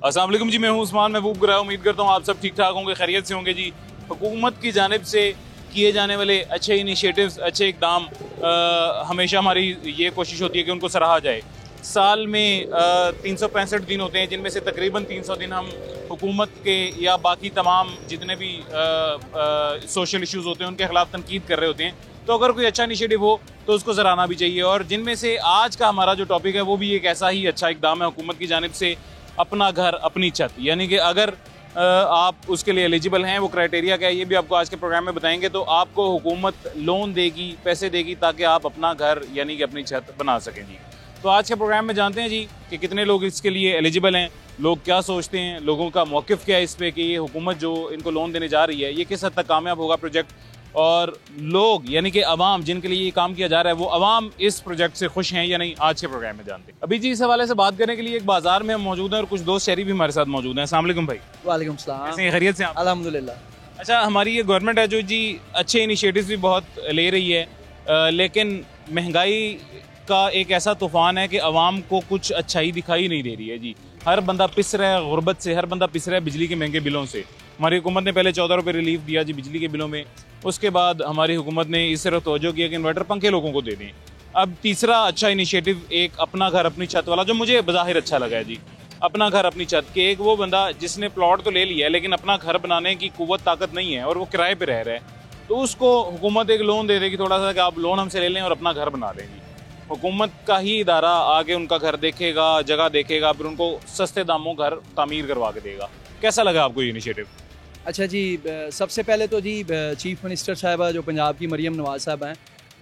अस्सलाम वालेकुम जी, मैं हूं उस्मान महबूब गुरा। उम्मीद करता हूं आप सब ठीक ठाक होंगे, खैरियत से होंगे जी। हुकूमत की जानिब से किए जाने वाले अच्छे इनिशिएटिव्स, अच्छे इकदाम हमेशा हमारी ये कोशिश होती है कि उनको सराहा जाए। साल में 365 दिन होते हैं, जिनमें से तकरीबन 300 दिन हम हुकूमत के या बाकी तमाम जितने भी सोशल इश्यूज़ होते हैं उनके खिलाफ तनकीद कर रहे होते हैं। तो अगर कोई अच्छा इनिशिएटिव हो तो उसको सराहना भी चाहिए। और जिनमें से आज का हमारा जो टॉपिक है वो भी एक ऐसा ही अच्छा इकदाम है हुकूमत की जानिब से, अपना घर अपनी छत। यानी कि अगर आप उसके लिए एलिजिबल हैं, वो क्राइटेरिया क्या है ये भी आपको आज के प्रोग्राम में बताएंगे। तो आपको हुकूमत लोन देगी, पैसे देगी ताकि आप अपना घर यानी कि अपनी छत बना सकें जी। तो आज के प्रोग्राम में जानते हैं जी कि कितने लोग इसके लिए एलिजिबल हैं, लोग क्या सोचते हैं, लोगों का मौक़िफ़ क्या है इस पे कि ये हुकूमत जो इनको लोन देने जा रही है ये किस हद तक कामयाब होगा प्रोजेक्ट, और लोग यानी कि अवाम जिनके लिए ये काम किया जा रहा है वो अवाम इस प्रोजेक्ट से खुश हैं या नहीं, आज के प्रोग्राम में जानते हैं। अभी जी इस हवाले से बात करने के लिए एक बाजार में हम मौजूद हैं और कुछ दोस्त शहरी भी हमारे साथ मौजूद हैं। अस्सलाम वालेकुम भाई। वालेकुम सलाम। कैसे हैं, खैरियत से आप? अल्हम्दुलिल्लाह। अच्छा, हमारी ये गवर्नमेंट है जो जी अच्छे इनिशिएटिव्स भी बहुत ले रही है, लेकिन महंगाई का एक ऐसा तूफ़ान है कि अवाम को कुछ अच्छाई दिखाई नहीं दे रही है जी। हर बंदा पिस रहा है गुर्बत से, हर बंदा पिस रहा है बिजली के महंगे बिलों से। हमारी हुकूमत ने पहले 14 रुपये रिलीफ दिया जी बिजली के बिलों में, उसके बाद हमारी हुकूमत ने इस तरह तवज्जो किया कि इन्वर्टर पंखे लोगों को दे दें। अब तीसरा अच्छा इनिशिएटिव एक अपना घर अपनी छत वाला, जो मुझे बज़ाहिर अच्छा लगा है जी। अपना घर अपनी छत के एक वो बंदा जिसने प्लॉट तो ले लिया है लेकिन अपना घर बनाने की कुव्वत ताकत नहीं है और वो किराए पे रह रहा है, तो उसको हुकूमत एक लोन दे देगी थोड़ा सा कि आप लोन हमसे ले लें और अपना घर बना लेंगी। हुकूमत का ही इदारा आगे उनका घर देखेगा, जगह देखेगा, फिर उनको सस्ते दामों घर तामीर करवा के देगा। कैसा लगा आपको ये इनिशिएटिव? अच्छा जी, सबसे पहले तो जी चीफ मिनिस्टर साहिबा जो पंजाब की मरियम नवाज साहब हैं,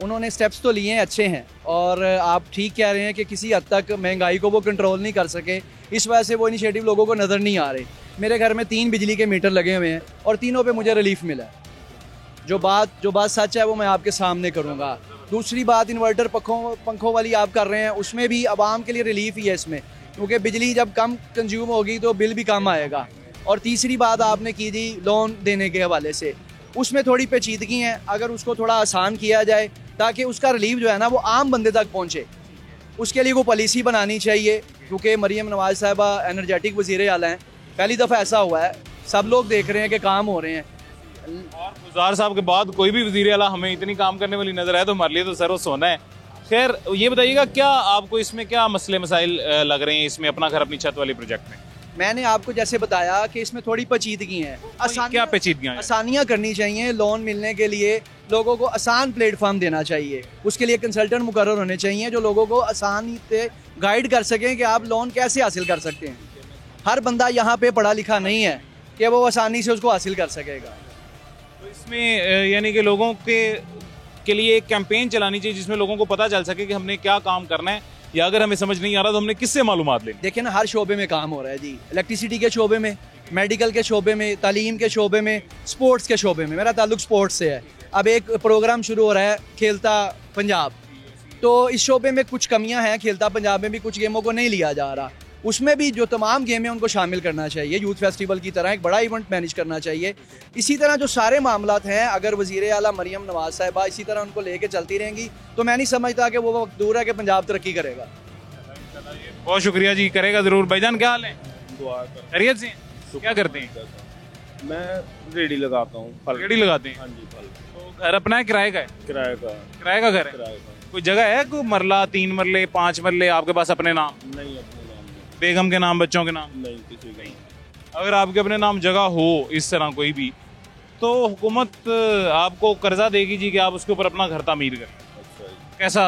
उन्होंने स्टेप्स तो लिए हैं, अच्छे हैं। और आप ठीक कह रहे हैं कि किसी हद तक महंगाई को वो कंट्रोल नहीं कर सके, इस वजह से वो इनिशिएटिव लोगों को नज़र नहीं आ रहे। मेरे घर में 3 बिजली के मीटर लगे हुए हैं और तीनों पे मुझे रिलीफ मिला है। जो बात सच है वो मैं आपके सामने करूँगा। दूसरी बात, इन्वर्टर पंखों वाली आप कर रहे हैं, उसमें भी आवाम के लिए रिलीफ ही है इसमें, क्योंकि बिजली जब कम कंज्यूम होगी तो बिल भी कम आएगा। और तीसरी बात आपने की जी लोन देने के हवाले से, उसमें थोड़ी पेचीदगी है, अगर उसको थोड़ा आसान किया जाए ताकि उसका रिलीफ जो है ना वो आम बंदे तक पहुँचे, उसके लिए वो पॉलिसी बनानी चाहिए। क्योंकि मरियम नवाज साहिबा एनर्जेटिक वज़ीर आला हैं, पहली दफ़ा ऐसा हुआ है, सब लोग देख रहे हैं कि काम हो रहे हैं। और गुज़ार साहब के बाद कोई भी वज़ीर आला हमें इतनी काम करने वाली नज़र आए तो हमारे लिए तो सर वो सोना है। खैर ये बताइएगा, क्या आपको इसमें क्या मसले मसाइल लग रहे हैं इसमें अपना घर अपनी छत वाले प्रोजेक्ट में? मैंने आपको जैसे बताया कि इसमें थोड़ी पेचीदगी है, क्या पेचीदगियाँ हैं? आसानियाँ करनी चाहिए। लोन मिलने के लिए लोगों को आसान प्लेटफॉर्म देना चाहिए, उसके लिए कंसल्टेंट मुकर्रर होने चाहिए जो लोगों को आसानी से गाइड कर सकें कि आप लोन कैसे हासिल कर सकते हैं। हर बंदा यहाँ पे पढ़ा लिखा नहीं है कि वो आसानी से उसको हासिल कर सकेगा। तो इसमें यानी कि लोगों के लिए एक कैंपेन चलानी चाहिए जिसमें लोगों को पता चल सके कि हमने क्या काम करना है, या अगर हमें समझ नहीं आ रहा तो हमने किससे मालूमात लेनी। देखिए ना, हर शोबे में काम हो रहा है जी, इलेक्ट्रिसिटी के शोबे में, मेडिकल के शोबे में, तालीम के शोबे में, स्पोर्ट्स के शोबे में। मेरा ताल्लुक स्पोर्ट्स से है। अब एक प्रोग्राम शुरू हो रहा है खेलता पंजाब, तो इस शोबे में कुछ कमियां हैं। खेलता पंजाब में भी कुछ गेमों को नहीं लिया जा रहा, उसमें भी जो तमाम गेम हैं उनको शामिल करना चाहिए। यूथ फेस्टिवल की तरह एक बड़ा इवेंट मैनेज करना चाहिए। इसी तरह जो सारे मामलात हैं, अगर वज़ीर आला मरियम नवाज साहिबा इसी तरह उनको लेके चलती रहेंगी तो मैं नहीं समझता कि वो वक्त दूर है कि पंजाब तरक्की करेगा। बहुत शुक्रिया जी, करेगा ज़रूर। भाईजान क्या हाल है? खैरियत से? क्या करते हैं? मैं रेडी लगाता हूँ, फल रेडी लगाते हैं? हाँ जी, फल। तो घर अपना है किराए का है? किराए का। किराए का घर है? किराए का कोई जगह है, कोई मरला, 3 मरले, 5 मरले आपके पास अपने नाम? नहीं, अपने नाम नहीं। बेगम के नाम, बच्चों के नाम? नहीं, किसी का नहीं। अगर आपके अपने नाम जगह हो इस तरह कोई भी, तो हुकूमत आपको कर्जा देगी जी कि आप उसके ऊपर अपना घर तामीर करें। अच्छा जी। कैसा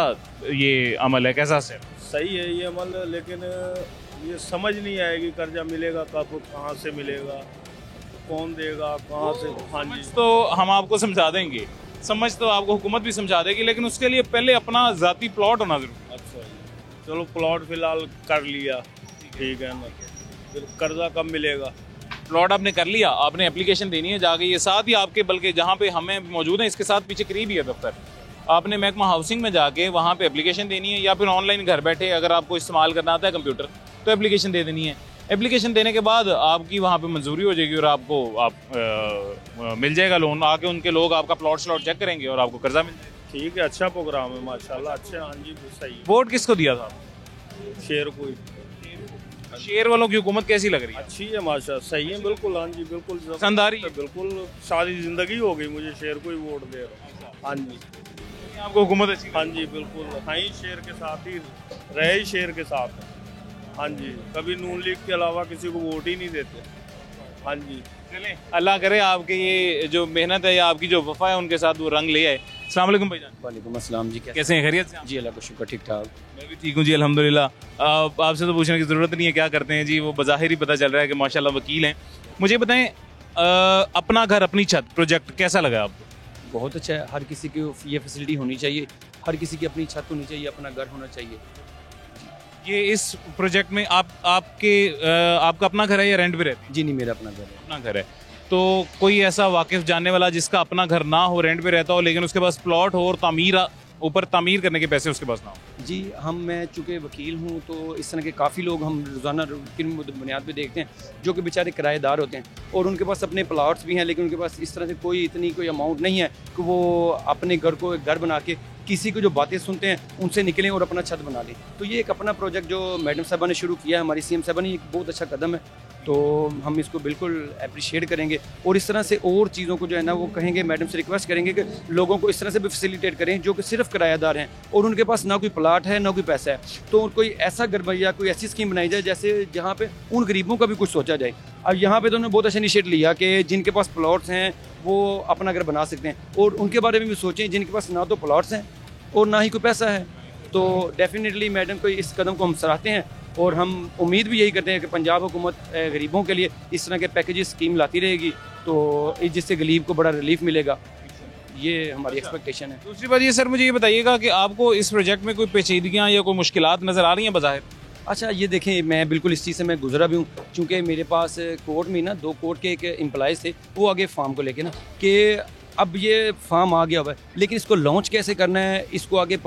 ये अमल है, कैसा से? सही है ये अमल, लेकिन ये समझ नहीं आएगी कर्जा मिलेगा कब, कहाँ से मिलेगा, कौन देगा, कहाँ से। हाँ जी, तो हम आपको समझा देंगे, समझ तो आपको हुकूमत भी समझा देगी, लेकिन उसके लिए पहले अपना ज़ाती प्लॉट होना जरूरी। अच्छा जी, चलो प्लॉट फिलहाल कर लिया, ठीक है ना, फिर कर्जा कब मिलेगा? प्लॉट आपने कर लिया, आपने एप्लीकेशन देनी है जाके, ये साथ ही आपके, बल्कि जहाँ पे हमें मौजूद हैं इसके साथ पीछे करीब ही है दफ्तर, आपने महकमा हाउसिंग में जाके वहाँ पे एप्लीकेशन देनी है, या फिर ऑनलाइन घर बैठे अगर आपको इस्तेमाल करना आता है कंप्यूटर तो एप्लीकेशन दे देनी है। एप्लीकेशन देने के बाद आपकी वहाँ पे मंजूरी हो जाएगी और आपको मिल जाएगा लोन। आके उनके लोग आपका प्लॉट स्लॉट चेक करेंगे और आपको कर्जा मिल जाएगा। ठीक है, अच्छा प्रोग्राम है माशाल्लाह, अच्छा। हाँ जी, सही। वोट किसको दिया था? शेर को। शेर वालों की हुकूमत कैसी लग रही है? अच्छी है माशा, सही है बिल्कुल। हाँ जी बिल्कुल पसंद आ रही है? बिल्कुल, सारी जिंदगी हो गई मुझे शेर को ही वोट दे रहा। हाँ जी आपको हुकूमत अच्छी? हाँ जी बिल्कुल, हाँ ही शेर के साथ ही रहे, ही शेर के साथ। हाँ जी, कभी नून लीग के अलावा किसी को वोट ही नहीं देते। हाँ जी, चलें, अल्लाह करे आपके ये जो मेहनत है या आपकी जो वफा है उनके साथ वो रंग ले आए। अस्सलाम वालेकुम भाईजान। वालेकुम अस्सलाम जी, कैसे हैं, खैरियत से हैं? जी अल्लाह का शुक्र, ठीक ठाक। मैं भी ठीक हूँ जी, अल्हम्दुलिल्लाह। आपसे तो पूछने की ज़रूरत नहीं है, क्या करते हैं जी, वो बज़ाहिर ही पता चल रहा है कि माशाल्लाह वकील हैं। मुझे बताएं, अपना घर अपनी छत प्रोजेक्ट कैसा लगा आपको? बहुत अच्छा है, हर किसी की ये फैसिलिटी होनी चाहिए, हर किसी की अपनी छत होनी चाहिए, अपना घर होना चाहिए। ये इस प्रोजेक्ट में आपका अपना घर है या रेंट पे रहते हैं? जी नहीं, मेरा अपना घर है। अपना घर है। तो कोई ऐसा वाकिफ जानने वाला जिसका अपना घर ना हो, रेंट पे रहता हो, लेकिन उसके पास प्लॉट हो और ऊपर तामीर करने के पैसे उसके पास ना हो? जी, मैं चूँकि वकील हूँ तो इस तरह के काफ़ी लोग हम रोज़ाना की बुनियाद पे देखते हैं जो कि बेचारे किराएदार होते हैं और उनके पास अपने प्लाट्स भी हैं, लेकिन उनके पास इस तरह से कोई अमाउंट नहीं है कि वो अपने घर को एक घर बना के किसी को जो बातें सुनते हैं उनसे निकलें और अपना छत बना लें। तो ये एक अपना प्रोजेक्ट जो मैडम साहबा ने शुरू किया है, हमारी CM साहबा ने, एक बहुत अच्छा कदम है, तो हम इसको बिल्कुल अप्रिशिएट करेंगे और इस तरह से और चीज़ों को जो है ना वो कहेंगे, मैडम से रिक्वेस्ट करेंगे कि लोगों को इस तरह से भी फैसिलिटेट करें जो कि सिर्फ किराएदार हैं और उनके पास ना कोई प्लाट है ना कोई पैसा है, तो कोई ऐसा घर या कोई ऐसी स्कीम बनाई जाए जैसे जहाँ पे उन गरीबों का भी कुछ सोचा जाए। अब यहाँ पे तो उन्होंने बहुत अच्छा इनिशिएट लिया कि जिनके पास प्लॉट्स हैं वो अपना घर बना सकते हैं और उनके बारे में भी सोचें जिनके पास ना तो प्लॉट्स हैं और ना ही कोई पैसा है। तो डेफिनेटली मैडम को इस कदम को हम सराहते हैं और हम उम्मीद भी यही करते हैं कि पंजाब हुकूमत गरीबों के लिए इस तरह के पैकेजेस स्कीम लाती रहेगी तो जिससे गरीब को बड़ा रिलीफ मिलेगा, ये हमारी एक्सपेक्टेशन है। दूसरी बात ये सर, मुझे ये बताइएगा कि आपको इस प्रोजेक्ट में कोई पेचीदगियाँ या कोई मुश्किलात नज़र आ रही हैं बज़ाहिर? अच्छा, ये देखें, मैं बिल्कुल इस चीज़ से मैं गुजरा भी हूँ क्योंकि मेरे पास कोर्ट में ना 2 कोर्ट के एक एम्प्लॉइज़ थे, वो आगे फार्म को लेके ना कि अब ये फार्म आ गया हुआ है लेकिन इसको लॉन्च कैसे करना है, इसको आगे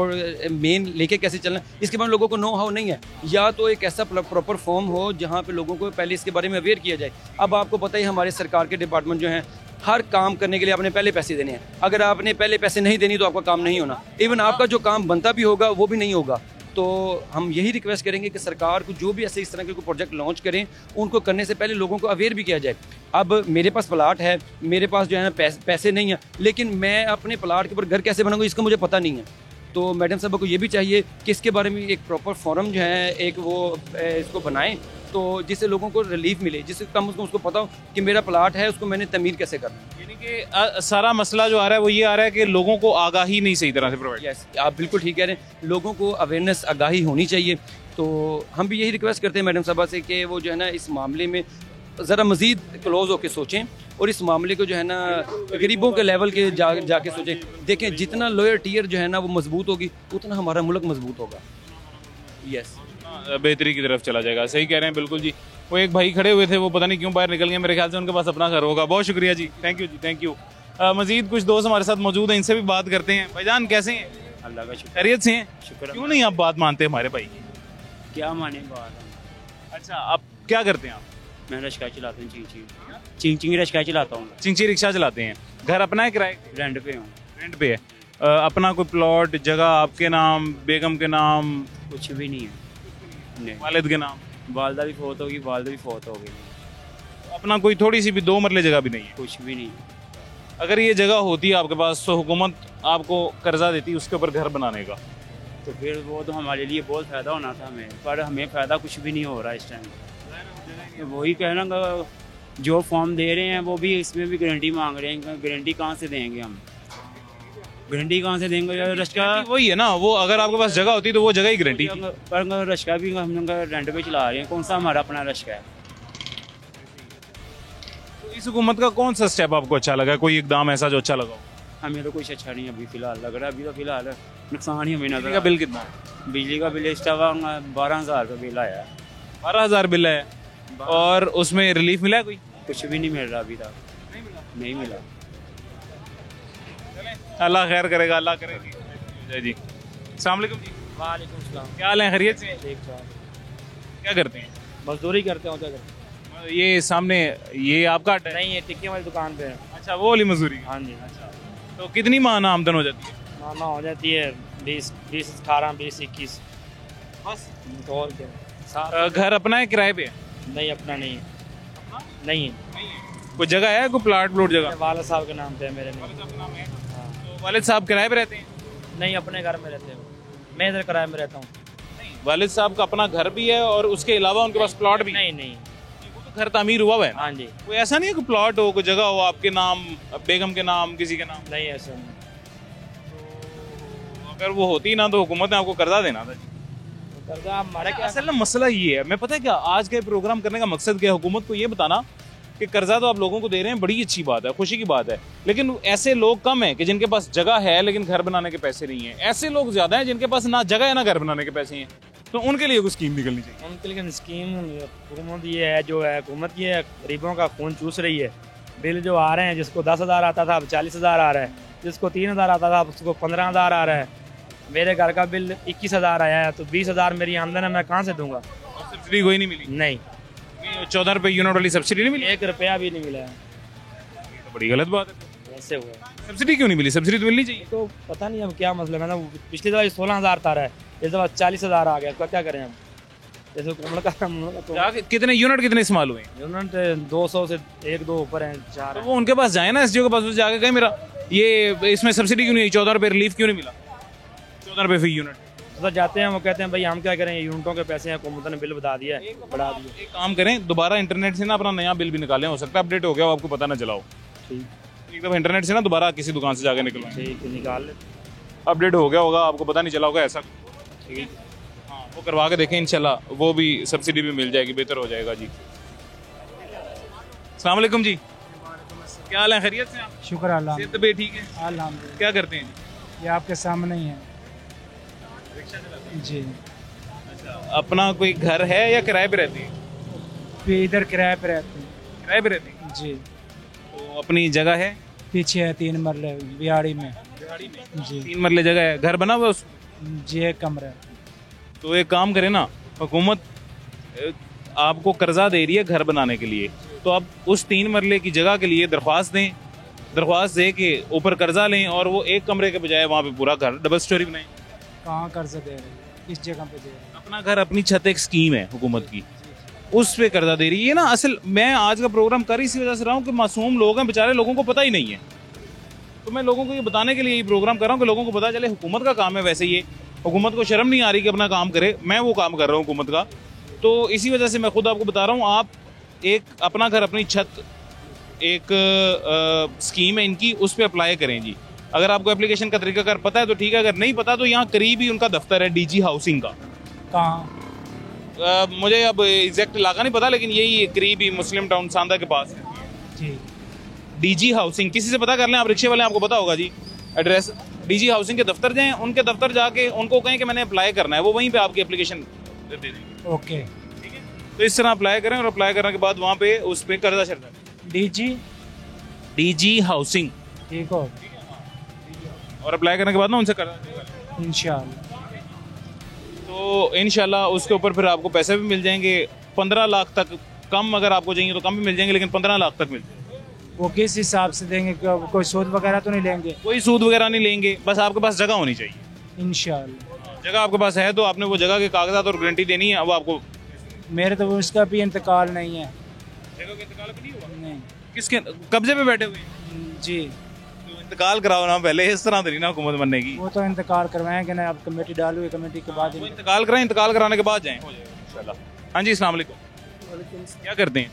मेन लेके कैसे चलना है, इसके बारे में लोगों को नो हाउ नहीं है। या तो एक ऐसा प्रॉपर फॉर्म हो जहाँ पे लोगों को पहले इसके बारे में अवेयर किया जाए। अब आपको पता ही हमारे सरकार के डिपार्टमेंट जो हैं, हर काम करने के लिए आपने पहले पैसे देने हैं, अगर आपने पहले पैसे नहीं देनी तो आपका काम नहीं होना, इवन आपका जो काम बनता भी होगा वो भी नहीं होगा। तो हम यही रिक्वेस्ट करेंगे कि सरकार को जो भी ऐसे इस तरह के प्रोजेक्ट लॉन्च करें उनको करने से पहले लोगों को अवेयर भी किया जाए। अब मेरे पास प्लाट है, मेरे पास जो है ना पैसे नहीं है, लेकिन मैं अपने प्लाट के ऊपर घर कैसे बनाऊंगा इसका मुझे पता नहीं है। तो मैडम साहब को ये भी चाहिए कि इसके बारे में एक प्रॉपर फोरम जो है एक वो इसको बनाएं तो जिससे लोगों को रिलीफ मिले, जिससे कम उसको पता हो कि मेरा प्लाट है उसको मैंने तमीर कैसे करना है। यानी कि सारा मसला जो आ रहा है वो ये आ रहा है कि लोगों को आगाही नहीं सही तरह से प्रोवाइड। यस, आप बिल्कुल ठीक कह रहे हैं, लोगों को अवेयरनेस आगाही होनी चाहिए। तो हम भी यही रिक्वेस्ट करते हैं मैडम साहबा से कि वो जो है ना इस मामले में ज़रा मज़ीद क्लोज होकर सोचें और इस मामले को जो है ना गरीबों के लेवल के जाके सोचें। देखें, जितना लोअर टियर जो है ना वो मजबूत होगी उतना हमारा मुल्क मजबूत होगा। यस, बेहतरी की तरफ चला जाएगा। सही कह रहे हैं बिल्कुल जी। वो एक भाई खड़े हुए थे, वो पता नहीं क्यों बाहर निकल गए, मेरे ख्याल से उनके पास अपना घर होगा। बहुत शुक्रिया जी, थैंक यू जी, थैंक यू। मजीद कुछ दोस्त हमारे साथ मौजूद हैं, इनसे भी बात करते हैं। भाईजान कैसे हैं? अल्लाह का शुक्र, खैरियत से हैं? शुक्र। क्यों नहीं आप बात मानते हमारे भाई? क्या माने बात? अच्छा, आप क्या करते हैं? आप मैं रिक्शा चलाता हूँ, चिंग रिक्शा चलाता हूँ। चिंची रिक्शा चलाते हैं। घर अपना है किराए? रेंट पे हूँ। रेंट पे है। अपना कोई प्लॉट जगह आपके नाम, बेगम के नाम? कुछ भी नहीं है। नहीं, वालिद के नाम? वालदा भी फौत होगी, वालदा भी फौत हो गई। अपना कोई थोड़ी सी भी 2 मरले जगह भी नहीं है? कुछ भी नहीं। अगर ये जगह होती है आपके पास तो हुकूमत आपको कर्जा देती उसके ऊपर घर बनाने का, तो फिर वो तो हमारे लिए बहुत फ़ायदा होना था हमें, पर हमें फ़ायदा कुछ भी नहीं हो रहा इस टाइम। वही कहना, जो फॉर्म दे रहे हैं वो भी इसमें भी गारंटी मांग रहे हैं। गारंटी कहाँ से देंगे हम? गारंटी कहाँ से देंगे? रश्का वही है ना, वो अगर आपके पास जगह होती तो वो जगह ही गारंटी थी। पर रश्का भी हम लोग रेंट पे चला रहे हैं, कौन सा हमारा अपना रश्का है? तो इस हुकूमत का कौन सा स्टेप आपको अच्छा लगा, कोई एकदम ऐसा जो अच्छा लगा? हमें तो कुछ अच्छा नहीं अभी फ़िलहाल लग रहा है। अभी तो फ़िलहाल नुकसान ही हमें नजर। बिजली का बिल कितना? बिजली का बिल इस दफ़ा 12,000 का बिल आया है। 12,000 बिल है और उसमें रिलीफ मिला है कोई? कुछ भी नहीं मिल रहा अभी तक, नहीं मिला। अल्लाह खैर करेगा, अल्लाह करेगा। जय जी, अस्सलाम वालेकुम जी। वालेकुम सलाम। क्या हाल है, खैरियत से? ठीक ठाक। क्या करते हैं? मजदूरी करते हो? क्या करते ये सामने ये आपका अड्डा है? नहीं, ये टिक्की वाली दुकान पे है। अच्छा, वो वाली मजदूरी। हाँ जी। अच्छा, तो कितनी माहाना आमदन हो जाती है? माना हो जाती है 20, 18, 20, 21 बस। और क्या, घर अपना है किराए पे है? नहीं, अपना नहीं है। नहीं है। कोई जगह है, कोई प्लॉट जगह? वालिद साहब के नाम पे है मेरे नहीं। तो वालिद साहब किराए पे रहते हैं? नहीं, अपने घर में रहते हो। मैं इधर किराए में रहता हूँ। वालिद साहब का अपना घर भी है और उसके अलावा उनके पास प्लॉट भी है? नहीं। वो तो घर तामीर हुआ है। हाँ जी। कोई ऐसा नहीं है कोई प्लॉट हो, कोई जगह हो आपके नाम, बेगम के नाम, किसी के नाम? नहीं, ऐसा नहीं। अगर वो होती ना तो हुकूमत ने आपको कर्जा देना था। कर्जा हमारे क्या? असल में मसला ये है, मैं पता है क्या आज के प्रोग्राम करने का मकसद क्या है, हुकूमत को ये बताना कि कर्जा तो आप लोगों को दे रहे हैं, बड़ी अच्छी बात है, खुशी की बात है, लेकिन ऐसे लोग कम हैं कि जिनके पास जगह है लेकिन घर बनाने के पैसे नहीं है। ऐसे लोग ज्यादा हैं जिनके पास ना जगह है ना घर बनाने के पैसे हैं। तो उनके लिए कोई स्कीम निकलनी चाहिए। उनके लिए स्कीम हुकूमत ये है, जो है हुकूमत ये है, गरीबों का खून चूस रही है। बिल जो आ रहे हैं, जिसको 10,000 आता था अब 40,000 आ रहा है, जिसको 3,000 आता था अब उसको 15,000 आ रहा है। मेरे घर का बिल 21,000 आया है, तो 20,000 मेरी आमदन है, मैं कहाँ से दूंगा? सब्सिडी कोई नहीं मिली? नहीं, 14 रुपए यूनिट वाली सब्सिडी नहीं मिली? 1 रुपया भी नहीं मिला है। तो बड़ी गलत बात है। ऐसे हुआ सब्सिडी क्यों नहीं मिली? सब्सिडी तो मिलनी चाहिए। तो पता नहीं अब क्या मसला है। मैंने पिछली दफा 16,000 था रहा है, इस दफा 40,000 आ गया, तो क्या करें हम? जैसे जाके कितने यूनिट कितने इस्तेमाल हुए? यूनिट 200 से 1-2 ऊपर हैं, 4 तो वो उनके पास जाए ना, एसडीओ के पास, उससे जाके कहे मेरा ये इसमें सब्सिडी क्यों नहीं, 14 रुपए रिलीफ क्यों नहीं मिला, 14 रुपए फी यूनिट? तो जाते हैं, वो कहते हैं भाई हम क्या करें, यूनिटों के पैसे हैं, हुकूमत ने बिल बढ़ा दिया है, बढ़ा दिया। एक काम करें, दोबारा इंटरनेट से ना अपना नया बिल भी निकालें, हो सकता है अपडेट हो गया हो, आपको पता ना चला हो। ठीक, एक दफा इंटरनेट से ना दोबारा किसी दुकान से जाके निकलवाएं, ठीक है, निकाल ले। अपडेट हो गया होगा, आपको पता नहीं चला होगा ऐसा। ठीक, हाँ, वो करवा के देखें, इंशाल्लाह वो भी सब्सिडी भी मिल जाएगी, बेहतर हो जाएगा जी। अस्सलाम वालेकुम जी, क्या हाल है, खैरियत से? आप शुक्र अल्लाह, सेहत तबीयत ठीक है? अल्हम्दुलिल्लाह। क्या करते हैं? ये आपके सामने ही है जी। अपना कोई घर है या किराए पे रहते हैं? फिर इधर किराए पे रहते हैं किराए पे रहते हैं। जी। तो अपनी जगह है? पीछे है 3 मरले बिहाड़ी में जी। 3 मरले जगह है, घर बना हुआ है जी, 1 कमरा है। तो एक काम करें ना, हुकूमत आपको कर्जा दे रही है घर बनाने के लिए, तो आप उस 3 मरले की जगह के लिए दरख्वास्त दें, दरख्वास्त दे के ऊपर कर्जा लें और वो 1 कमरे के बजाय वहाँ पे पूरा घर डबल स्टोरी बनाएं। कहाँ कर्जा दे रहे हैं, किस जगह पे दे रहे हैं? अपना घर अपनी छत एक स्कीम है हुकूमत की, उस पे कर्जा दे रही है ना। असल मैं आज का प्रोग्राम कर इसी वजह से रहा हूँ कि मासूम लोग हैं बेचारे, लोगों को पता ही नहीं है, तो मैं लोगों को ये बताने के लिए ये प्रोग्राम कर रहा हूँ कि लोगों को पता चले हुकूमत का काम है। वैसे ये हुकूमत को शर्म नहीं आ रही कि अपना काम करे, मैं वो काम कर रहा हूँ हुकूमत का, तो इसी वजह से मैं खुद आपको बता रहा हूँ। आप एक अपना घर अपनी छत एक स्कीम है इनकी, उस पर अप्लाई करें जी। अगर आपको एप्लीकेशन का तरीका अगर पता है तो ठीक है, अगर नहीं पता तो यहाँ करीब ही उनका दफ्तर है डीजी हाउसिंग का। कहाँ? मुझे अब एग्जैक्ट इलाका नहीं पता, लेकिन यही करीब ही मुस्लिम टाउन सांदा के पास है जी। DG housing. किसी से पता कर लें, आप रिक्शे वाले आपको पता होगा जी एड्रेस। डीजी हाउसिंग के दफ्तर जाएं, उनके दफ्तर जाके उनको कहें कि मैंने अप्लाई करना है, वो वहीं पे आपकी एप्लीकेशन दे देंगे। ओके, ठीक है, तो इस तरह अप्लाई करें और अप्लाई करने के बाद वहाँ पे उस पर कर्जा शर्जा डीजी हाउसिंग, ठीक हो, और अप्लाई करने के बाद ना उनसे कर्जा इंशाल्लाह। तो इंशाल्लाह उसके ऊपर फिर आपको पैसे भी मिल जाएंगे 15 लाख तक। कम अगर आपको चाहिए तो कम भी मिल जाएंगे, लेकिन 15 लाख तक मिल जाएंगे। वो किस हिसाब से देंगे? कोई सूद वगैरह तो नहीं लेंगे? कोई सूद वगैरह नहीं लेंगे, बस आपके पास जगह होनी चाहिए। इंशाल्लाह। जगह आपके पास है तो आपने वो जगह के कागजात और गारंटी देनी है, वो आपको। मेरे तो उसका भी इंतकाल नहीं है। जगह का इंतकाल भी नहीं हुआ? नहीं किसके कब्जे पे बैठे हुए हैं? जी, तो इंतकाल कराओ ना पहले, इस तरह तो नहीं ना हुकूमत बनने की। वो तो इंतकाल करवाएंगे ना, अब कमेटी डाली हुई, कमेटी के बाद वो इंतकाल कराएं, इंतकाल कराने के बाद जाएं, हो जाएगा इंशाल्लाह। हाँ जी, अस्सलाम वालेकुम। क्या करते हैं?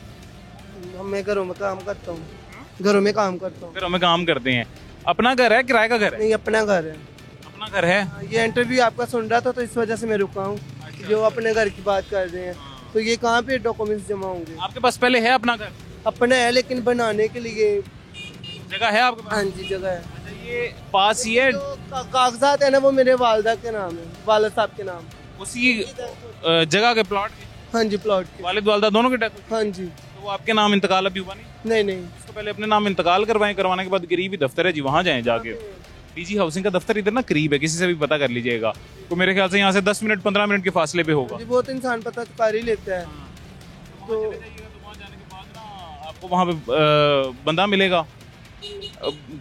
मैं घरों में काम करता हूँ, घरों में काम करता हूँ। फिर हमें काम करते हैं। अपना घर है किराए का घर है? नहीं, अपना घर है। अपना घर है। ये इंटरव्यू आपका सुन रहा था तो इस वजह से मैं रुका हूँ, जो अपने घर की बात कर रहे हैं। तो ये कहाँ पे डॉक्यूमेंट्स जमा होंगे? आपके पास पहले है अपना घर? अपना है, लेकिन बनाने के लिए जगह है आपके पास? हाँ जी, जगह है। अच्छा, ये पास ही है? जो कागजात है ना, वो मेरे वालदा के नाम है, वालिद साहब के नाम। उसी जगह के प्लॉट के? हाँ जी, प्लॉट के। वालिद वालदा दोनों के डेथ? हाँ जी। तो वो आपके नाम इंतकाल अभी हुआ नहीं? नहीं नहीं, उसको पहले अपने नाम इंतकाल करवाएं, करवाने के बाद करीब ही दफ्तर है जी, वहाँ जाएं जाके। डीजी हाउसिंग का दफ्तर इधर ना करीब है, किसी से भी पता कर लीजिएगा। तो मेरे ख्याल से यहाँ से 10 मिनट 15 मिनट के फासले पे होगा। जी, बहुत इंसान पता कर ही लेता है। तो वहाँ जाने के बाद ना आपको वहाँ पे बंदा मिलेगा,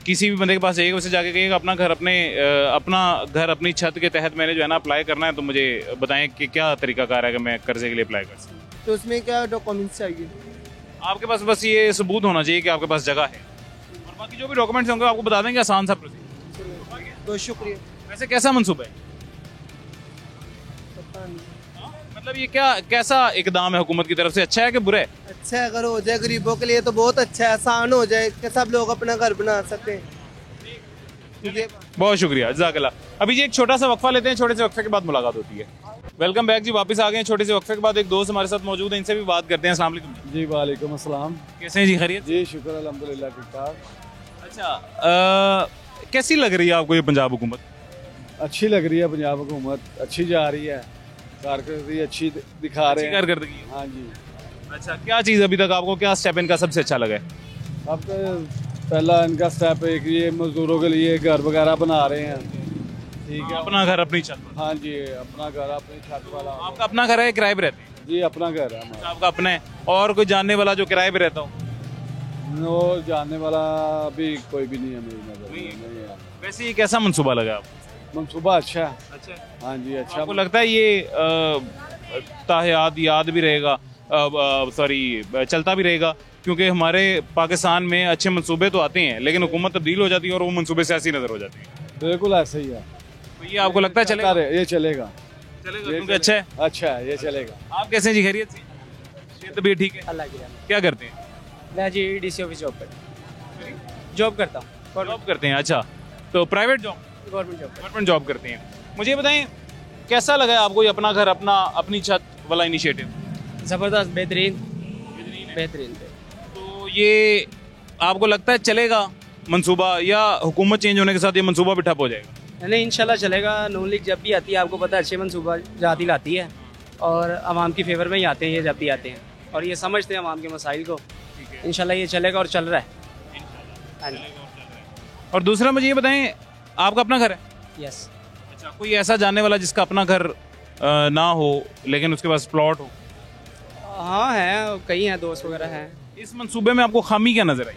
किसी भी बंदे के पास जाइएगा, उसे जाके कहिएगा अपना घर अपनी छत के तहत मैंने जो है ना अप्लाई करना है, तो मुझे बताएं कि क्या तरीकाकार है कि मैं कर्जे के लिए अप्लाई कर सकूँ। तो उसमें क्या डॉक्यूमेंट्स चाहिए? आपके पास बस ये सबूत होना चाहिए कि आपके पास जगह है, और बाकी जो भी डॉक्यूमेंट्स होंगे आपको बता देंगे, आसान सा प्रोसीजर। तो शुक्रिया। वैसे कैसा मंसूबा है? पता नहीं। मतलब ये कैसा इकदाम है हुकूमत की तरफ से, अच्छा है कि बुरा है? अच्छा है, अगर हो जाए गरीबों के लिए तो बहुत अच्छा है, आसान हो जाए कि सब लोग अपना घर बना सकें। बहुत शुक्रिया, जज़ाकल्लाह। अभी जी एक छोटा सा वक्फा लेते हैं, छोटे से वक्फे के बाद मुलाकात होती है। वेलकम बैक जी, वापस आ गए हैं छोटे से वक्फे के बाद। एक दोस्त हमारे साथ मौजूद है, इनसे भी बात करते हैं। अस्सलाम वालेकुम जी। वालेकुम अस्सलाम। कैसे हैं जी, खैरियत? जी शुक्र अल्हम्दुलिल्लाह, ठीक ठाक। अच्छा, कैसी लग रही है आपको ये पंजाब हुकूमत? अच्छी लग रही है पंजाब हुकूमत, अच्छी जा रही है, कारकर्दगी अच्छी दिखा रहे हैं। कारकर्दगी? हाँ जी। अच्छा, क्या चीज़ अभी तक आपको, क्या स्टेप इनका सबसे अच्छा लगा है? अब तो पहला इनका स्टेप एक ये मजदूरों के लिए घर वगैरह बना रहे हैं, ठीक है। अपना घर अपनी छत? हाँ जी, अपना घर अपनी छत वाला। आपका अपना घर है, किराए पे रहते हैं? जी अपना घर है हमारा। आपका अपना है, और कोई जानने वाला जो किराए पे रहता हो? वो जानने वाला अभी कोई भी नहीं है मेरी नजर में। वैसे ये कैसा मंसूबा लगा आपको? मंसूबा अच्छा है। अच्छा है। हाँ जी अच्छा। आपको लगता है ये ताहयात याद भी रहेगा, सॉरी चलता भी रहेगा? क्योंकि हमारे पाकिस्तान में अच्छे मंसूबे तो आते हैं, लेकिन हुकूमत तब्दील हो जाती है और वो मंसूबे सियासी नजर हो जाती है। बिल्कुल ऐसा ही है। तो ये आपको लगता है चलेगा? ये चलेगा, क्योंकि अच्छा है। अच्छा है, ये चलेगा। आप कैसे हैं जी, खैरियत से? ये तबीयत ठीक है? अल्लाह की। क्या करते हैं? मैं जी डीसी ऑफिस जॉब करता हूँ। जॉब करते हैं? अच्छा, तो प्राइवेट जॉब? गवर्नमेंट जॉब करते हैं। मुझे बताएं कैसा लगा है आपको ये अपना घर अपनी छत वाला इनिशिएटिव? ज़बरदस्त, बेहतरीन। तो ये आपको लगता है चलेगा मंसूबा, या हुकूमत चेंज होने के साथ ये मंसूबा भी ठप हो जाएगा? नहीं, इंशाल्लाह चलेगा। नून लीग जब भी आती है आपको पता है अच्छे मंसूबा जाती लाती है, और आवाम की फेवर में ही आते हैं ये जब भी आते हैं, और ये समझते हैं आवाम के मसाइल को। इंशाल्लाह ये चलेगा और चल रहा है। और दूसरा मुझे ये बताएं, आपका अपना घर है? यस। अच्छा, कोई ऐसा जानने वाला जिसका अपना घर ना हो लेकिन उसके पास प्लॉट हो? हाँ है, कई हैं, दोस्त वगैरह हैं। इस मंसूबे में आपको खामी क्या नजर आई?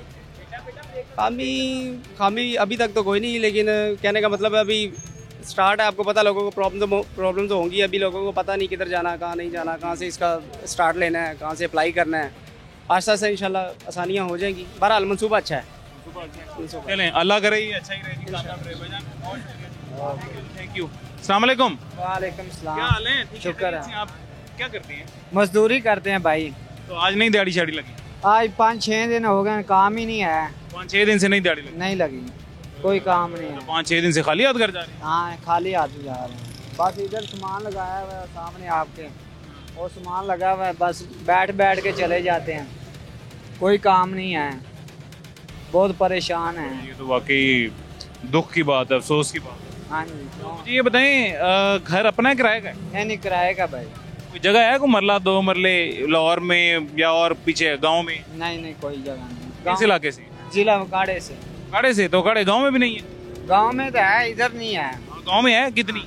खामी अभी तक तो कोई नहीं, लेकिन कहने का मतलब है अभी स्टार्ट है। आपको पता लोगों को प्रॉब्लम तो होंगी, अभी लोगों को पता नहीं किधर जाना, कहाँ नहीं जाना, कहाँ से इसका स्टार्ट लेना है, कहाँ से अप्लाई करना है। आस्ता आस्ता इंशाल्लाह आसानियाँ हो जाएंगी। बहरहाल मंसूबा अच्छा है। चलें, अल्लाह करे ये अच्छा ही रहेगी। Thank you. अस्सलाम वालेकुम। वालेकुम सलाम। क्या हाल है? शुक्र है। आप क्या करते हैं? मजदूरी करते हैं भाई। तो आज नहीं दिहाड़ी शाड़ी लगी? आज 5-6 दिन हो गए, काम ही नहीं है। 5-6 दिन से नहीं दिहाड़ी लगी? नहीं लगी, कोई काम नहीं है। 5-6 दिन से खाली हाथ घर जा रहे हैं? हाँ, खाली हाथ जा रहे हैं। बस इधर सामान लगाया हुआ है सामने आपके, वो सामान लगा हुआ है, बस बैठ के चले जाते हैं, कोई काम नहीं है, बहुत परेशान है। ये तो वाकई दुख की बात है, अफसोस की बात है। हाँ जी। मुझे ये बताएं, घर अपना है किराए का है? नहीं, किराए का भाई। कोई जगह है, कोई मरला 2 मरले लाहौर में या और पीछे गांव में? नहीं, कोई जगह नहीं। किस इलाके से? जिला काड़े से। काड़े से? तो काड़े गांव में भी नहीं है? गांव में तो है, इधर नहीं है। गांव में है? कितनी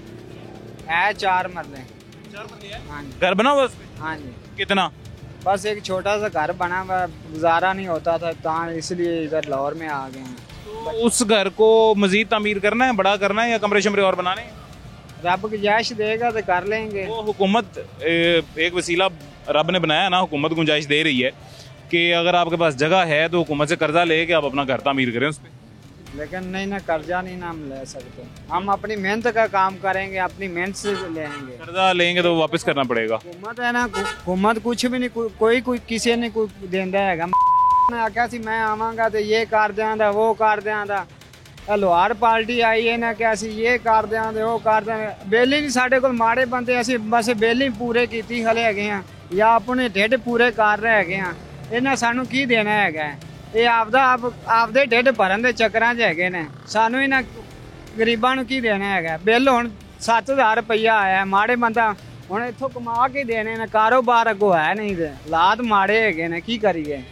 है? 4 मरले। 4 मरले है? हाँ जी। घर बना हुआ उसमें? हाँ जी। कितना? बस एक छोटा सा घर बना हुआ, गुजारा नहीं होता था कहाँ, इसलिए इधर लाहौर में आ गए हैं। तो उस घर को मजीद तामीर करना है, बड़ा करना है, या कमरे शमरे और बनाने हैं? रब गुंजाइश देगा तो कर लेंगे। वो हुकूमत एक वसीला रब ने बनाया ना, हुकूमत गुंजाइश दे रही है कि अगर आपके पास जगह है तो हुकूमत से कर्जा ले के आप अपना घर तामीर करें उस पर। लेकिन नहीं ना, कर्जा नहीं ना हम ले सकते। हम अपनी मेहनत का काम करेंगे, अपनी मेहनत से लेंगे। कर्जा लेंगे तो वापस करना पड़ेगा। हुकूमत है ना, हुकूमत कुछ भी नहीं, कोई किसी ने कोई देंदा है। मैं आख्या सी मैं आवांगा तो ये कर देंदा, वो कर देंदा। लोहार पार्टी आई है ना कि ਅਸੀਂ ये कर देंगे, वो कर देंगे। ਬਿੱਲ ਹੀ ਨਹੀਂ ਸਾਡੇ ਕੋਲ, ਮਾੜੇ ਬੰਦੇ ਅਸੀਂ ਬਸ ਬਿੱਲ ਹੀ ਪੂਰੇ ਕੀਤੀ ਹਲੇ ਹੈਗੇ ਆ, ਜਾਂ ਆਪਣੇ ਢਿੱਡ ਪੂਰੇ ਕਰ ਰਹੇ ਹੈਗੇ ਆ। ਇਹਨਾਂ ਸਾਨੂੰ ਕੀ ਦੇਣਾ ਹੈਗਾ? ਇਹ ਆਪਦੇ ਢਿੱਡ ਭਰਨ ਦੇ ਚੱਕਰਾਂ 'ਚ ਹੈਗੇ ਨੇ। ਸਾਨੂੰ ਇਹਨਾਂ ਗਰੀਬਾਂ ਨੂੰ ਕੀ ਦੇਣਾ ਹੈਗਾ? ਬਿੱਲ ਹੁਣ 7000 ਰੁਪਈਆ ਆਇਆ, ਮਾੜੇ ਬੰਦਾ ਹੁਣ ਇੱਥੋਂ ਕਮਾ ਕੇ ਦੇਣੇ ਨੇ, ਕਾਰੋਬਾਰ ਅੱਗੋਂ ਹੈ ਨਹੀਂ ਤੇ ਹਾਲਾਤ ਮਾੜੇ ਹੈਗੇ ਨੇ, ਕੀ ਕਰੀਏ?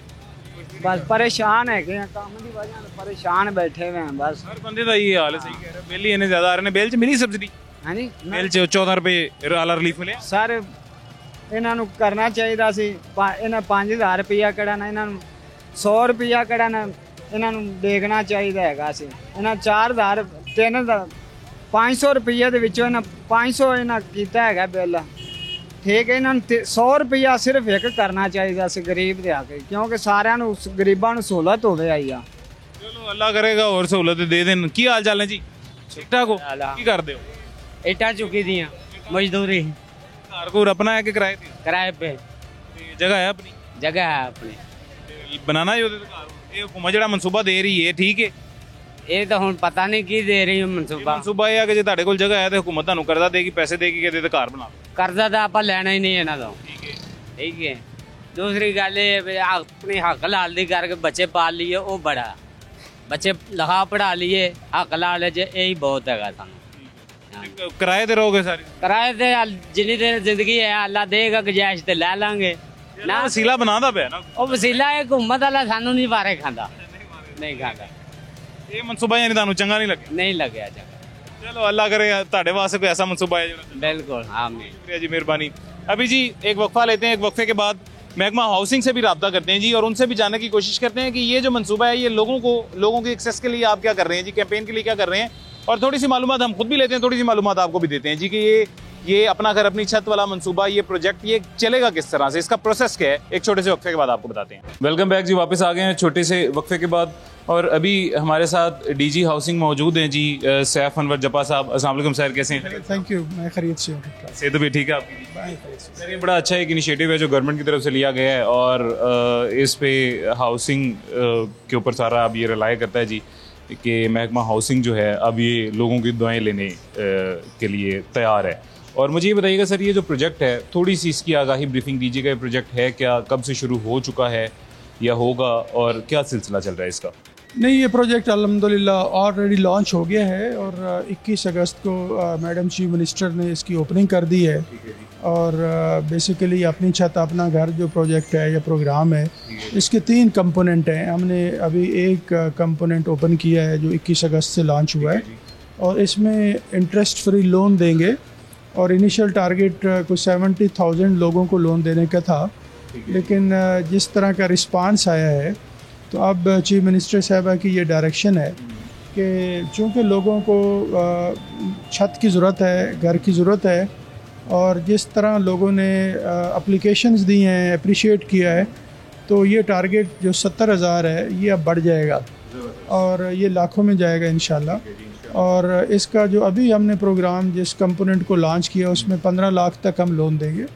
बस परेशान है कि काम की वजह से परेशान बैठे हुए हैं। बस हर बंदे का ये हाल है। सही कह रहे हो, बिल ही इन्ने ज्यादा आ रहे हैं। बिल च मिली सब्सिडी? हाँ जी, बिल च 14 रुपए वाला रिलीफ मिले? सर इन्हां नूं करना चाहिए सी। इन्हां 5000 रुपया किहड़ा ना, इन्हां नूं 100 रुपया किहड़ा ना, ਇਹਨਾਂ ਨੂੰ ਦੇਖਣਾ ਚਾਹੀਦਾ ਹੈਗਾ ਸੀ। ਇਹਨਾਂ 4000 500 ਰੁਪਈਏ ਦੇ ਵਿੱਚੋਂ ਇਹਨਾਂ 500 ਇਹਨਾਂ ਕੀਤਾ ਹੈਗਾ ਬਿੱਲ, ਠੀਕ ਹੈ। ਇਹਨਾਂ ਨੂੰ 100 ਰੁਪਈਆ ਸਿਰਫ ਇੱਕ ਕਰਨਾ ਚਾਹੀਦਾ ਸੀ ਗਰੀਬ ਦੇ ਆ ਕੇ, ਕਿਉਂਕਿ ਸਾਰਿਆਂ ਨੂੰ ਗਰੀਬਾਂ ਨੂੰ ਸਹੂਲਤ ਹੋਵੇ ਆਈ ਆ। ਚਲੋ ਅੱਲਾ ਕਰੇਗਾ ਹੋਰ ਸਹੂਲਤ ਦੇ ਦੇਣ। ਕੀ ਹਾਲ ਚਾਲ ਹੈ ਜੀ? ਠੀਕ ਠਾਕ ਹੋ? ਕੀ ਕਰਦੇ ਹੋ? ਇੱਟਾਂ ਚੁੱਕੀ ਦੀਆਂ ਮਜ਼ਦੂਰੀ। घर को अपना है कि किराए पे? किराए पे। जगह है अपनी? जगह है अपनी। बनाना ही ये हुकूमत ਜਿਹੜਾ ਮਨਸੂਬਾ ਦੇ ਰਹੀ ਹੈ ਠੀਕ ਹੈ? ਇਹ ਤਾਂ ਹੁਣ ਪਤਾ ਨਹੀਂ ਕੀ ਦੇ ਰਹੀ ਹੈ ਮਨਸੂਬਾ। ਮਨਸੂਬਾ ਇਹ ਆ ਕਿ ਜੇ ਤੁਹਾਡੇ ਕੋਲ ਜਗ੍ਹਾ ਹੈ ਤੇ ਹੁਕੂਮਤ ਤੁਹਾਨੂੰ ਕਰਜ਼ਾ ਦੇਗੀ, ਪੈਸੇ ਦੇਗੀ ਕਿ ਇਹਦੇ ਘਰ ਬਣਾ ਲਓ। ਕਰਜ਼ਾ ਤਾਂ ਆਪਾਂ ਲੈਣਾ ਹੀ ਨਹੀਂ ਇਹਨਾਂ ਤੋਂ, ਠੀਕ ਹੈ। ਦੂਸਰੀ ਗੱਲ ਇਹ ਵੀ ਆਪਣੀ ਹੱਕ ਲਾਲ ਦੀ ਕਰਕੇ ਬੱਚੇ ਪਾਲ ਲਈਏ, ਉਹ ਬੜਾ। ਬੱਚੇ ਲਿਖਾ ਪੜਾ ਲਈਏ, ਹੱਕ ਲਾਲ ਚ ਇਹੀ ਬਹੁਤ ਹੈਗਾ ਸਾਨੂੰ। ਕਿਰਾਏ ਤੇ ਰਹੋਗੇ ਸਾਰੇ? ਕਿਰਾਏ ਤੇ ਜਿੰਨੀ ਦੇਰ ਜ਼ਿੰਦਗੀ ਹੈ ਅੱਲਾ ਦੇਗਾ, ਗੁਜਾਇਸ਼ ਤੇ ਲੈ ਲਾਂਗੇ ਨਾ। ਵਸੀਲਾ ਬਣਾਦਾ ਪਿਆ ਨਾ, ਉਹ ਵਸੀਲਾ ਇਹ ਹੁਕੂਮਤ ਵਾਲਾ ਸਾਨੂੰ ਨਹੀਂ ਵਾਰੇ ਖਾਂਦਾ, ਨਹੀਂ ਖਾਂਦਾ। ਇਹ ਮਨਸੂਬਾ ਯਾਨੀ ਤੁਹਾਨੂੰ ਚੰਗਾ ਨਹੀਂ ਲੱਗਿਆ? ਨਹੀਂ ਲੱਗਿਆ ਚੰਗਾ। चलो अल्लाह करे ਤੁਹਾਡੇ वास्ते कोई ऐसा मनसूबा है जो। बिल्कुल आमीन। शुक्रिया जी, मेहरबानी। अभी जी एक वक्फा लेते हैं, एक वक्फे के बाद महकमा हाउसिंग से भी रब्ता करते हैं जी और उनसे भी जानने की कोशिश करते हैं कि ये जो मनसूबा है ये लोगों के एक्सेस के लिए आप क्या कर रहे हैं जी, कैंपेन के लिए क्या कर रहे हैं, और थोड़ी सी मालूमात हम खुद भी लेते हैं, थोड़ी सी मालूमात आपको भी देते हैं जी कि ये अपना घर अपनी छत वाला मनसूबा, ये प्रोजेक्ट ये चलेगा किस तरह से, इसका प्रोसेस क्या है, एक छोटे से वक्फे के बाद आपको बताते हैं। वेलकम बैक जी, वापस आ गए हैं छोटे से वक्फे के बाद और अभी हमारे साथ डीजी हाउसिंग मौजूद हैं जी, सैफ अनवर जपा साहब। अस्सलाम वालेकुम सर, कैसे हैं? थैंक यू, मैं खैरियत से हूँ। सेहत भी ठीक है आपकी? सर ये बड़ा अच्छा एक इनिशिएटिव है जो गवर्नमेंट की तरफ से लिया गया है और इस पे हाउसिंग के ऊपर सारा अब ये रिलाय करता है जी कि महकमा हाउसिंग जो है अब ये लोगों की दुआएं लेने के लिए तैयार है। और मुझे ये बताइएगा सर, ये जो प्रोजेक्ट है थोड़ी सी इसकी आगाही ब्रीफिंग दीजिएगा। ये प्रोजेक्ट है क्या, कब से शुरू हो चुका है या होगा और क्या सिलसिला चल रहा है इसका? नहीं, ये प्रोजेक्ट अल्हम्दुलिल्लाह ऑलरेडी लॉन्च हो गया है और 21 अगस्त को मैडम चीफ मिनिस्टर ने इसकी ओपनिंग कर दी है। और बेसिकली अपनी छत अपना घर जो प्रोजेक्ट है या प्रोग्राम है, इसके 3 कंपोनेंट हैं। हमने अभी एक कंपोनेंट ओपन किया है जो 21 अगस्त से लॉन्च हुआ है और इसमें इंटरेस्ट फ्री लोन देंगे और इनिशियल टारगेट कुछ 70,000 लोगों को लोन देने का था, लेकिन जिस तरह का रिस्पांस आया है तो अब चीफ मिनिस्टर साहबा की ये डायरेक्शन है कि चूँकि लोगों को छत की ज़रूरत है, घर की ज़रूरत है और जिस तरह लोगों ने एप्लीकेशंस दी हैं, अप्रिशिएट किया है, तो ये टारगेट जो 70,000 है ये अब बढ़ जाएगा और ये लाखों में जाएगा इंशाल्लाह। और इसका जो अभी हमने प्रोग्राम जिस कंपोनेंट को लॉन्च किया उसमें 15 लाख तक हम लोन देंगे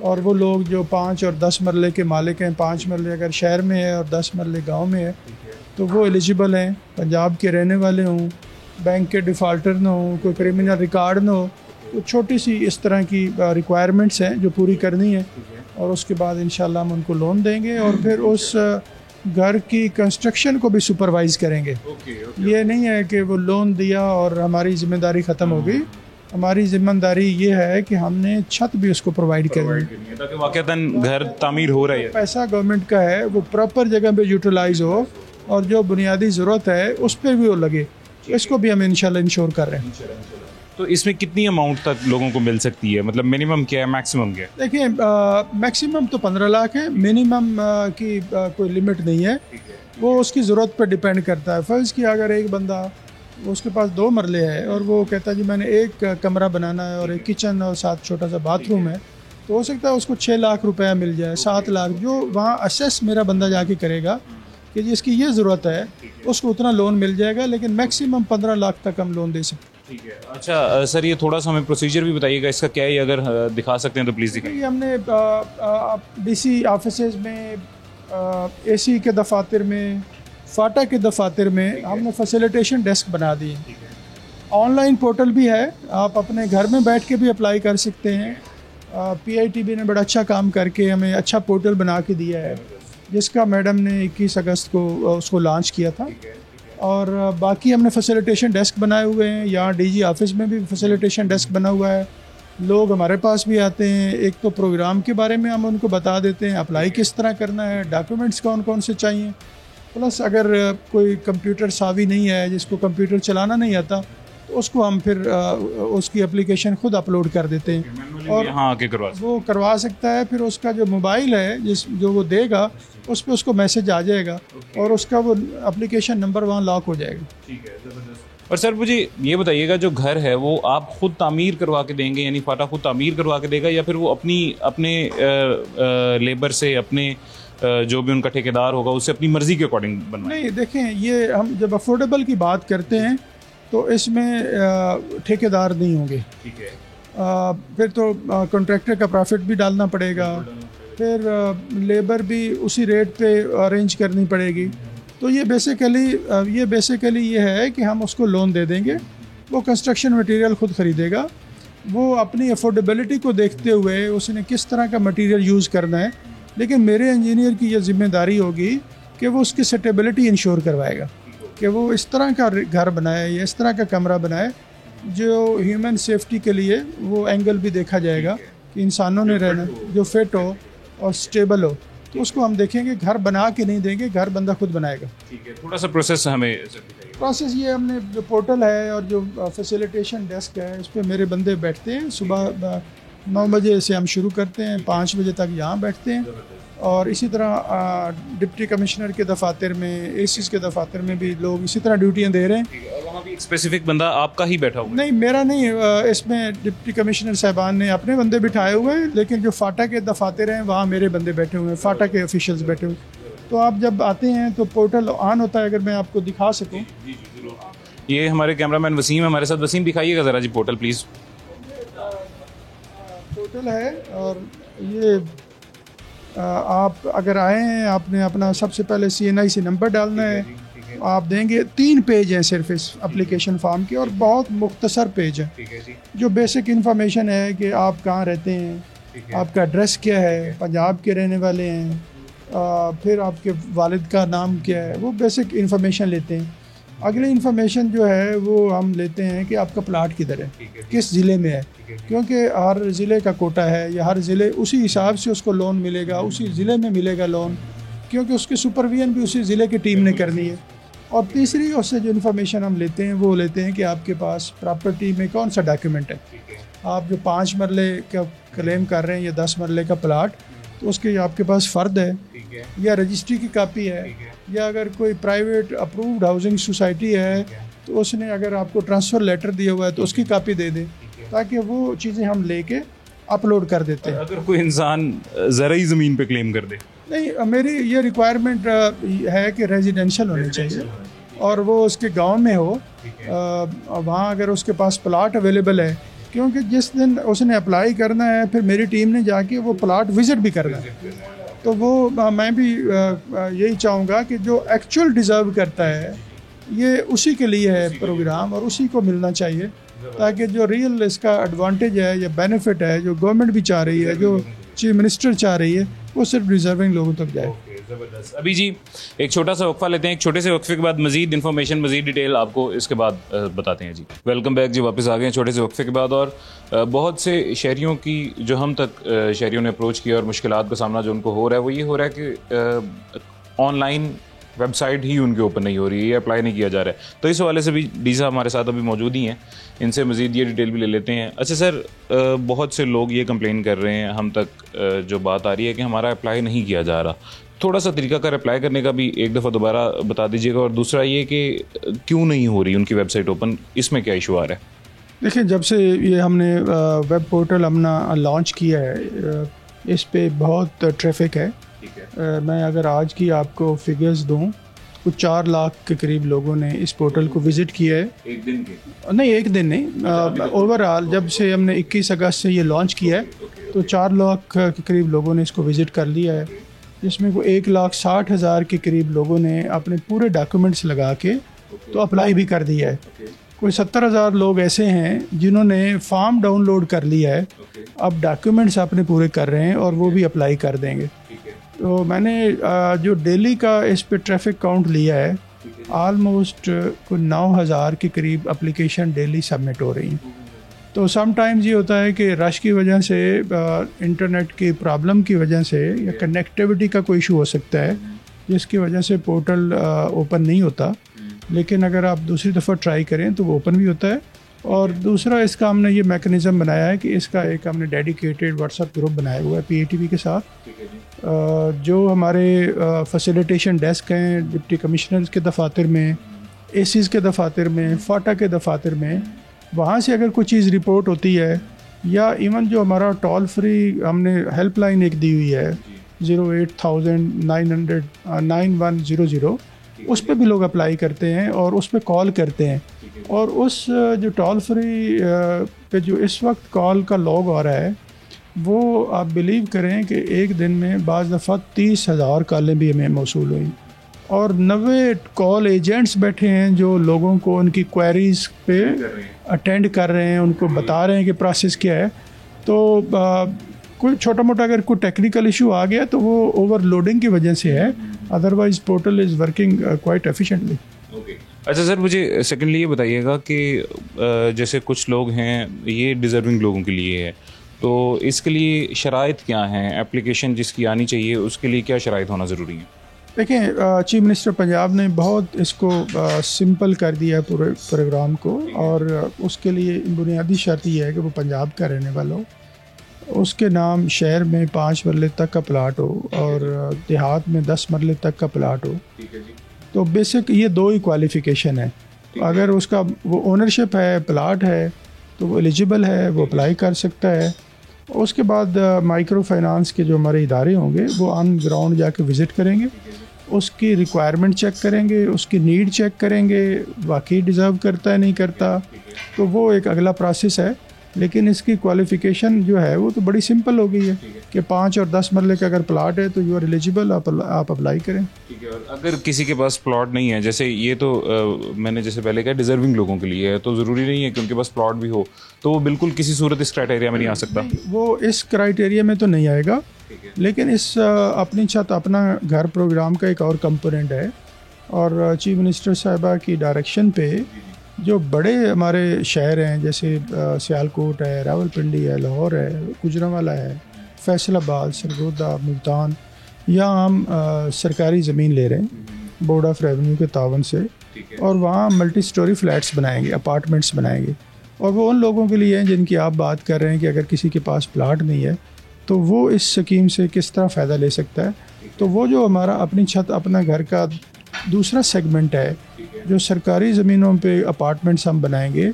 और वो लोग जो 5 और 10 मरले के मालिक हैं, 5 मरले अगर शहर में है और 10 मरले गांव में है तो वो एलिजिबल हैं, पंजाब के रहने वाले हों, बैंक के डिफ़ॉल्टर ना हो, कोई क्रिमिनल रिकॉर्ड ना हो, तो छोटी सी इस तरह की रिक्वायरमेंट्स हैं जो पूरी करनी है और उसके बाद इंशाल्लाह हम उनको लोन देंगे और फिर उस घर की कंस्ट्रक्शन को भी सुपरवाइज़ करेंगे। ये नहीं है कि वो लोन दिया और हमारी ज़िम्मेदारी ख़त्म हो गई। हमारी ज़िम्मेदारी ये है कि हमने छत भी उसको प्रोवाइड करनी ताकि वाक़तन घर तामीर हो रहा है। पैसा गवर्नमेंट का है, वो प्रॉपर जगह पे यूटिलाइज़ हो और जो बुनियादी ज़रूरत है उस पर भी वो लगे, इसको भी हम इंशाल्लाह इंश्योर कर रहे हैं। तो इसमें कितनी अमाउंट तक लोगों को मिल सकती है, मतलब मिनिमम क्या है, मैक्सिमम क्या है? देखिए मैक्सिमम तो 15 लाख है, मिनिमम की कोई लिमिट नहीं है, वो उसकी ज़रूरत पर डिपेंड करता है। फ़र्ज़ किया अगर एक बंदा उसके पास 2 मरले है और वो कहता है जी मैंने एक कमरा बनाना है और एक किचन और साथ छोटा सा बाथरूम है, तो हो सकता है उसको 6 लाख रुपया मिल जाए, 7 लाख, जो वहाँ असेस मेरा बंदा जाके करेगा कि जिसकी ये ज़रूरत है उसको उतना लोन मिल जाएगा, लेकिन मैक्सिमम 15 लाख तक हम लोन दे सकते हैं। ठीक है। अच्छा सर, ये थोड़ा सा हमें प्रोसीजर भी बताइएगा इसका क्या है, अगर दिखा सकते हैं तो प्लीज़ दिखाइए। हमने DC ऑफिसेज में, AC के दफातर में, फाटा के दफातर में हमने फैसिलिटेशन डेस्क बना दी है। ऑनलाइन पोर्टल भी है, आप अपने घर में बैठ के भी अप्लाई कर सकते हैं। PITB ने बड़ा अच्छा काम करके हमें अच्छा पोर्टल बना के दिया है, जिसका मैडम ने 21 अगस्त को उसको लॉन्च किया था। और बाकी हमने फैसिलिटेशन डेस्क बनाए हुए हैं, यहाँ DG ऑफिस में भी फैसिलिटेशन डेस्क बना हुआ है। लोग हमारे पास भी आते हैं, एक तो प्रोग्राम के बारे में हम उनको बता देते हैं, अप्लाई किस तरह करना है, डॉक्यूमेंट्स कौन कौन से चाहिए, प्लस अगर कोई कंप्यूटर सावी नहीं है, जिसको कंप्यूटर चलाना नहीं आता, उसको हम फिर उसकी एप्लीकेशन खुद अपलोड कर देते हैं और यहाँ आके वो करवा सकता है। फिर उसका जो मोबाइल है जो वो देगा उस पर उसको मैसेज आ जाएगा और उसका वो एप्लीकेशन नंबर वहाँ लॉक हो जाएगा। ठीक है, ज़बरदस्त। और सर मुझे ये बताइएगा, जो घर है वो आप खुद तामीर करवा के देंगे, यानी फाटा खुद तामीर करवा के देगा, या फिर वो अपने लेबर से, अपने जो भी उनका ठेकेदार होगा उससे अपनी मर्ज़ी के अकॉर्डिंग बनवाएंगे? नहीं, देखें, ये हम जब अफोर्डेबल की बात करते हैं तो इसमें ठेकेदार नहीं होंगे। ठीक है। फिर तो कॉन्ट्रैक्टर का प्रॉफिट भी डालना पड़ेगा, फिर लेबर भी उसी रेट पे अरेंज करनी पड़ेगी। तो ये बेसिकली ये है कि हम उसको लोन दे देंगे, वो कंस्ट्रक्शन मटेरियल खुद ख़रीदेगा, वो अपनी अफोर्डेबिलिटी को देखते हुए उसने किस तरह का मटेरियल यूज़ करना है। लेकिन मेरे इंजीनियर की ये जिम्मेदारी होगी कि वो उसकी सेटेबिलिटी इंश्योर करवाएगा कि वो इस तरह का घर बनाए या इस तरह का कमरा बनाए जो ह्यूमन सेफ्टी के लिए वो एंगल भी देखा जाएगा कि इंसानों ने रहना, जो फिट हो और स्टेबल हो। तो उसको हम देखेंगे, घर बना के नहीं देंगे, घर बंदा खुद बनाएगा। ठीक है, थोड़ा सा प्रोसेस हमें प्रोसेस ये, हमने जो पोर्टल है और जो फैसिलिटेशन डेस्क है, इस पर मेरे बंदे बैठते हैं। सुबह 9 बजे से हम शुरू करते हैं, 5 बजे तक यहाँ बैठते हैं। और इसी तरह डिप्टी कमिश्नर के दफातर में, एसीज के दफातर में भी लोग इसी तरह ड्यूटियाँ दे रहे हैं। और वहाँ भी एक स्पेसिफिक बंदा आपका ही बैठा हुआ है? नहीं, मेरा नहीं, इसमें डिप्टी कमिश्नर साहबान ने अपने बंदे बिठाए हुए हैं, लेकिन जो फाटा के दफातर हैं वहाँ मेरे बंदे बैठे हुए हैं, फाटा के ऑफिशियल्स बैठे हुए हैं। तो आप जब आते हैं तो पोर्टल ऑन होता है, अगर मैं आपको दिखा सकूँ। ये हमारे कैमरामैन वसीम है हमारे साथ। वसीम, दिखाइएगा ज़रा जी पोर्टल प्लीज़। पोर्टल है और ये आप अगर आए हैं, आपने अपना सबसे पहले CNIC नंबर डालना है। आप देंगे, 3 पेज हैं सिर्फ इस एप्लीकेशन फॉर्म के और बहुत मुख्तसर पेज है। जो बेसिक इन्फॉर्मेशन है कि आप कहाँ रहते हैं, आपका एड्रेस क्या है, पंजाब के रहने वाले हैं, फिर आपके वालिद का नाम क्या है, वो बेसिक इन्फॉर्मेशन लेते हैं। अगली इन्फॉर्मेशन जो है वो हम लेते हैं कि आपका प्लाट किधर है, किस ज़िले में है, क्योंकि हर ज़िले का कोटा है या हर ज़िले उसी हिसाब से उसको लोन मिलेगा, उसी ज़िले में मिलेगा लोन, क्योंकि उसकी सुपरविजन भी उसी ज़िले की टीम ने करनी है। और तीसरी उससे जो इन्फॉर्मेशन हम लेते हैं वो लेते हैं कि आपके पास प्रॉपर्टी में कौन सा डॉक्यूमेंट है। आप जो 5 मरले का क्लेम कर रहे हैं या 10 मरले का प्लाट, तो उसके आपके पास फ़र्द है या रजिस्ट्री की कापी है, या अगर कोई प्राइवेट अप्रूव्ड हाउसिंग सोसाइटी है तो उसने अगर आपको ट्रांसफ़र लेटर दिया हुआ है तो उसकी कापी दे दें, ताकि वो चीज़ें हम लेके अपलोड कर देते हैं। अगर कोई इंसान ज़राई ज़मीन पे क्लेम कर दे? नहीं, मेरी ये रिक्वायरमेंट है कि रेजिडेंशियल होने चाहिए और वो उसके गांव में हो, वहाँ अगर उसके पास प्लाट अवेलेबल है, क्योंकि जिस दिन उसने अप्लाई करना है फिर मेरी टीम ने जाके वो प्लाट विज़िट भी करना है। तो वो मैं भी यही चाहूँगा कि जो एक्चुअल डिज़र्व करता है ये उसी के लिए है प्रोग्राम और उसी को मिलना चाहिए, ताकि जो रियल इसका एडवांटेज है या बेनिफिट है जो गवर्नमेंट भी चाह रही है, जो चीफ मिनिस्टर चाह रही है, वो सिर्फ डिजर्विंग लोगों तक जाए। ज़बरदस्त। अभी जी एक छोटा सा वक्फा लेते हैं, एक छोटे से वक्फे के बाद मजीद इन्फॉर्मेशन, मजीद डिटेल आपको इसके बाद बताते हैं जी। वेलकम बैक जी, वापस आ गए हैं छोटे से वक्फे के बाद। और बहुत से शहरियों की जो हम तक शहरियों ने अप्रोच किया और मुश्किलात का सामना जो उनको हो रहा है वो ये हो रहा है कि ऑनलाइन वेबसाइट ही उनके ओपन नहीं हो रही है, ये अप्लाई नहीं किया जा रहा है। तो इस हवाले से भी डी साहब हमारे साथ अभी मौजूद ही हैं, इनसे मज़ीद ये डिटेल भी ले लेते हैं। अच्छा सर, बहुत से लोग ये कंप्लेन कर रहे हैं, हम तक जो बात आ रही है कि हमारा अप्लाई नहीं किया जा रहा। थोड़ा सा तरीका कर अप्लाई करने का भी एक दफ़ा दोबारा बता दीजिएगा। और दूसरा ये कि क्यों नहीं हो रही उनकी वेबसाइट ओपन, इसमें क्या इशू आ रहा है? देखिए, जब से ये हमने वेब पोर्टल अपना लॉन्च किया है, इस पे बहुत ट्रैफिक है। मैं अगर आज की आपको फिगर्स दूं, कुछ 4 लाख के करीब लोगों ने इस पोर्टल को विज़िट किया है। एक दिन के? नहीं, एक दिन नहीं, ओवरऑल जब से हमने 21 अगस्त से ये लॉन्च किया है तो 4 लाख के करीब लोगों ने इसको विज़िट कर लिया है, जिसमें को 1,60,000 के करीब लोगों ने अपने पूरे डॉक्यूमेंट्स लगा के तो अप्लाई भी कर दिया है। कोई 70,000 लोग ऐसे हैं जिन्होंने फॉर्म डाउनलोड कर लिया है, अब डॉक्यूमेंट्स अपने पूरे कर रहे हैं और वो भी अप्लाई कर देंगे। तो मैंने जो डेली का इस पे ट्रैफिक काउंट लिया है, आलमोस्ट कोई 9,000 के करीब एप्लीकेशन डेली सबमिट हो रही हैं। तो समटाइम्स ये होता है कि रश की वजह से, इंटरनेट की प्रॉब्लम की वजह से या कनेक्टिविटी का कोई इशू हो सकता है, जिसकी वजह से पोर्टल ओपन नहीं होता। लेकिन अगर आप दूसरी दफ़ा ट्राई करें तो वो ओपन भी होता है और दूसरा इसका हमने ये मैकेनिज़्म बनाया है कि इसका एक हमने डेडिकेटेड व्हाट्सएप ग्रुप बनाया हुआ है PATV के साथ। जो हमारे फैसिलिटेशन डेस्क हैं डिप्टी कमिश्नर्स के दफातर में, ACs के दफातर में, फाटा के दफातर में, वहाँ से अगर कोई चीज़ रिपोर्ट होती है या इवन जो हमारा टोल फ्री हमने हेल्पलाइन एक दी हुई है 08000 9100, उस पर भी लोग अप्लाई करते हैं और उस पर कॉल करते हैं। और उस जो टोल फ्री पे जो इस वक्त कॉल का लॉग आ रहा है वो आप बिलीव करें कि एक दिन में बाज़ दफ़ा 30,000 कॉलें भी हमें मौसूल हुई और 90 कॉल एजेंट्स बैठे हैं जो लोगों को उनकी क्वेरीज पे अटेंड कर रहे हैं, उनको बता रहे हैं कि प्रोसेस क्या है। तो कोई छोटा मोटा अगर कोई टेक्निकल इशू आ गया तो वो ओवरलोडिंग की वजह से है, otherwise portal is working quite efficiently. अच्छा सर, मुझे सेकंडली ये बताइएगा कि जैसे कुछ लोग हैं, ये डिज़र्विंग लोगों के लिए है, तो इसके लिए शराइत क्या हैं? एप्लीकेशन जिसकी आनी चाहिए उसके लिए क्या शराइत होना ज़रूरी है? देखें, चीफ मिनिस्टर पंजाब ने बहुत इसको सिंपल कर दिया है पूरे प्रोग्राम को, और उसके लिए बुनियादी शर्त ये है कि वो पंजाब का रहने वाला हो, उसके नाम शहर में 5 मरले तक का प्लाट हो और देहात में 10 मरले तक का प्लाट हो। तो बेसिक ये 2 ही क्वालिफ़िकेशन है। अगर उसका वो ओनरशिप है, प्लाट है, तो वो एलिजिबल है, वो अप्लाई कर सकता है। उसके बाद माइक्रो फाइनेंस के जो हमारे इदारे होंगे वो ऑन ग्राउंड जाके विज़िट करेंगे, उसकी रिक्वायरमेंट चेक करेंगे, उसकी नीड चेक करेंगे, वाकई डिज़र्व करता है नहीं करता, तो वो एक अगला प्रोसेस है। लेकिन इसकी क्वालिफ़िकेशन जो है वो तो बड़ी सिंपल हो गई है कि 5 और 10 मरले का अगर प्लाट है तो यू आर एलिजिबल, आप अप्लाई करें। ठीक है। और अगर किसी के पास प्लॉट नहीं है, जैसे ये तो मैंने जैसे पहले कहा डिज़र्विंग लोगों के लिए है, तो ज़रूरी नहीं है कि उनके पास प्लॉट भी हो, तो वो बिल्कुल किसी सूरत इस क्राइटेरिया में नहीं आ सकता। वो इस क्राइटेरिया में तो नहीं आएगा, लेकिन इस अपनी छत अपना घर प्रोग्राम का एक और कंपोनेंट है। और चीफ मिनिस्टर साहिबा की डायरेक्शन पे जो बड़े हमारे शहर हैं, जैसे सियालकोट है, रावलपिंडी है, लाहौर है, गुजरांवाला है, फैसलाबाद, सरगोदा, मुल्तान, यहाँ हम सरकारी ज़मीन ले रहे हैं बोर्ड ऑफ रेवेन्यू के तावन से, और वहाँ मल्टी स्टोरी फ्लैट्स बनाएंगे, अपार्टमेंट्स बनाएंगे। और वो उन लोगों के लिए हैं जिनकी आप बात कर रहे हैं कि अगर किसी के पास प्लाट नहीं है तो वो इस स्कीम से किस तरह फ़ायदा ले सकता है। तो वो जो हमारा अपनी छत अपना घर का दूसरा सेगमेंट है, जो सरकारी ज़मीनों पे अपार्टमेंट्स हम बनाएंगे,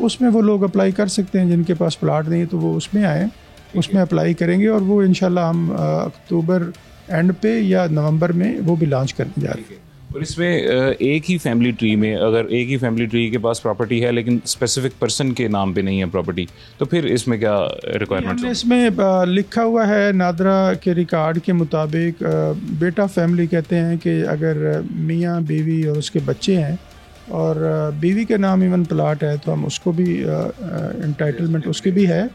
उसमें वो लोग अप्लाई कर सकते हैं। जिनके पास प्लाट नहीं है तो वो उसमें आए, उसमें अप्लाई करेंगे, और वो इंशाल्लाह हम अक्टूबर एंड पे या नवंबर में वो भी लॉन्च करने जा रहे हैं। और इसमें एक ही फैमिली ट्री में, अगर एक ही फैमिली ट्री के पास प्रॉपर्टी है लेकिन स्पेसिफिक पर्सन के नाम पे नहीं है प्रॉपर्टी, तो फिर इसमें क्या रिक्वायरमेंट्स हैं? इसमें लिखा हुआ है नादरा के रिकॉर्ड के मुताबिक, बेटा फैमिली कहते हैं कि अगर मियाँ बीवी और उसके बच्चे हैं और बीवी के नाम इवन प्लाट है तो हम उसको भी एंटाइटलमेंट उसकी भी है,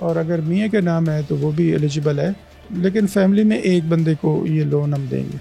और अगर मियाँ के नाम है तो वो भी एलिजिबल है। लेकिन फैमिली में एक बंदे को ये लोन हम देंगे।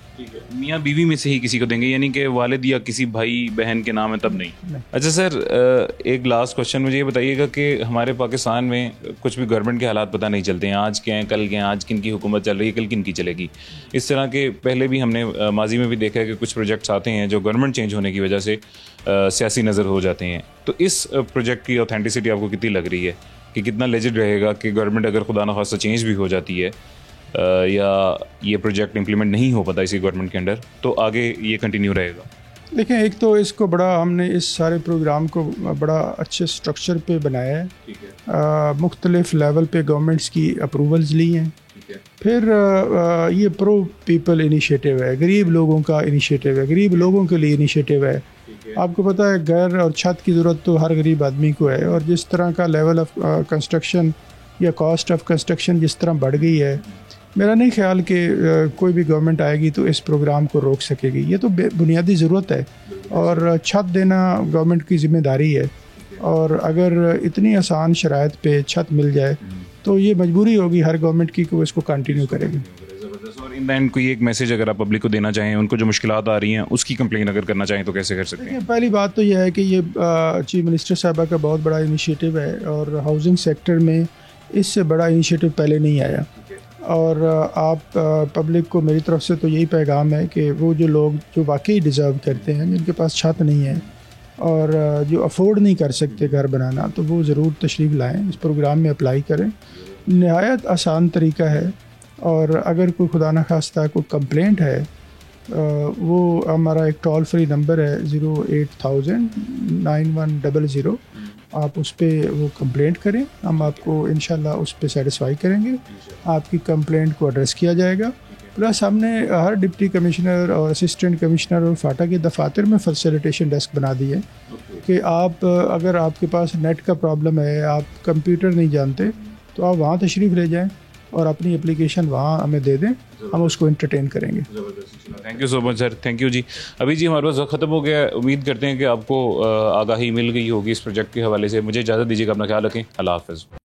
मियाँ बीवी में से ही किसी को देंगे, यानी कि वालिद या किसी भाई बहन के नाम है तब नहीं? अच्छा सर, एक लास्ट क्वेश्चन मुझे ये बताइएगा कि हमारे पाकिस्तान में कुछ भी गवर्नमेंट के हालात पता नहीं चलते हैं, आज क्या हैं, कल क्या हैं, आज किन की हुकूमत चल रही है, कल किन की चलेगी। इस तरह के पहले भी हमने माजी में भी देखा है कि कुछ प्रोजेक्ट्स आते हैं जो गवर्नमेंट चेंज होने की वजह से सियासी नज़र हो जाते हैं। तो इस प्रोजेक्ट की ऑथेंटिसिटी आपको कितनी लग रही है कि कितना लेजिड रहेगा कि गवर्नमेंट अगर खुदा न खास्ता चेंज भी हो जाती है या ये प्रोजेक्ट इम्प्लीमेंट नहीं हो पाता इसी गवर्नमेंट के अंडर, तो आगे ये कंटिन्यू रहेगा? देखें, एक तो इसको बड़ा हमने इस सारे प्रोग्राम को बड़ा अच्छे स्ट्रक्चर पे बनाया है, मुख्तलिफ लेवल पे गवर्नमेंट्स की अप्रूवल्स ली हैं। फिर ये प्रो पीपल इनिशिएटिव है, गरीब लोगों का इनिशिएटिव है, गरीब लोगों के लिए इनिशिएटिव है। आपको पता है घर और छत की ज़रूरत तो हर गरीब आदमी को है, और जिस तरह का लेवल ऑफ कंस्ट्रक्शन या कॉस्ट ऑफ कंस्ट्रक्शन जिस तरह बढ़ गई है, मेरा नहीं ख्याल कि कोई भी गवर्नमेंट आएगी तो इस प्रोग्राम को रोक सकेगी। ये तो बुनियादी ज़रूरत है, और छत देना गवर्नमेंट की ज़िम्मेदारी है, और अगर इतनी आसान शराइत पे छत मिल जाए तो ये मजबूरी होगी हर गवर्नमेंट की कि वो इसको कंटिन्यू करेगी। और इन द एंड कोई एक मैसेज अगर आप पब्लिक को देना चाहें, उनको जो मुश्किलात आ रही हैं उसकी कंप्लेन अगर करना चाहें तो कैसे कर सकते हैं? पहली बात तो यह है कि ये चीफ मिनिस्टर साहबा का बहुत बड़ा इनिशिएटिव है, और हाउसिंग सेक्टर में इससे बड़ा इनिशिएटिव पहले नहीं आया। और आप पब्लिक को मेरी तरफ से तो यही पैगाम है कि वो जो लोग जो वाकई डिज़र्व करते हैं, जिनके पास छत नहीं है, और जो अफोर्ड नहीं कर सकते घर बनाना तो वो ज़रूर तशरीफ़ लाएँ, इस प्रोग्राम में अप्लाई करें। नहायत आसान तरीका है। और अगर कोई खुदा न खास्ता कोई कंप्लेंट है, वो हमारा एक टोल फ्री नंबर है 08,000 9100। आप उस पर वो कंप्लेंट करें, हम आपको इंशाल्लाह उस पर सेटिस्फाई करेंगे, आपकी कंप्लेंट को एड्रेस किया जाएगा। प्लस हमने हर डिप्टी कमिश्नर और असिस्टेंट कमिश्नर और फाटा के दफातर में फैसिलिटेशन डेस्क बना दी है कि आप अगर आपके पास नेट का प्रॉब्लम है, आप कंप्यूटर नहीं जानते, तो आप वहाँ तशरीफ़ ले जाएं और अपनी एप्लीकेशन वहाँ हमें दे दें, हम उसको एंटरटेन करेंगे। Thank you so much sir, thank you जी। अभी जी हमारे पास वक्त ख़त्म हो गया। उम्मीद करते हैं कि आपको आगाही मिल गई होगी इस प्रोजेक्ट के हवाले से। मुझे इजाज़त दीजिएगा, अपना ख्याल रखें। अल्लाह हाफ़िज़।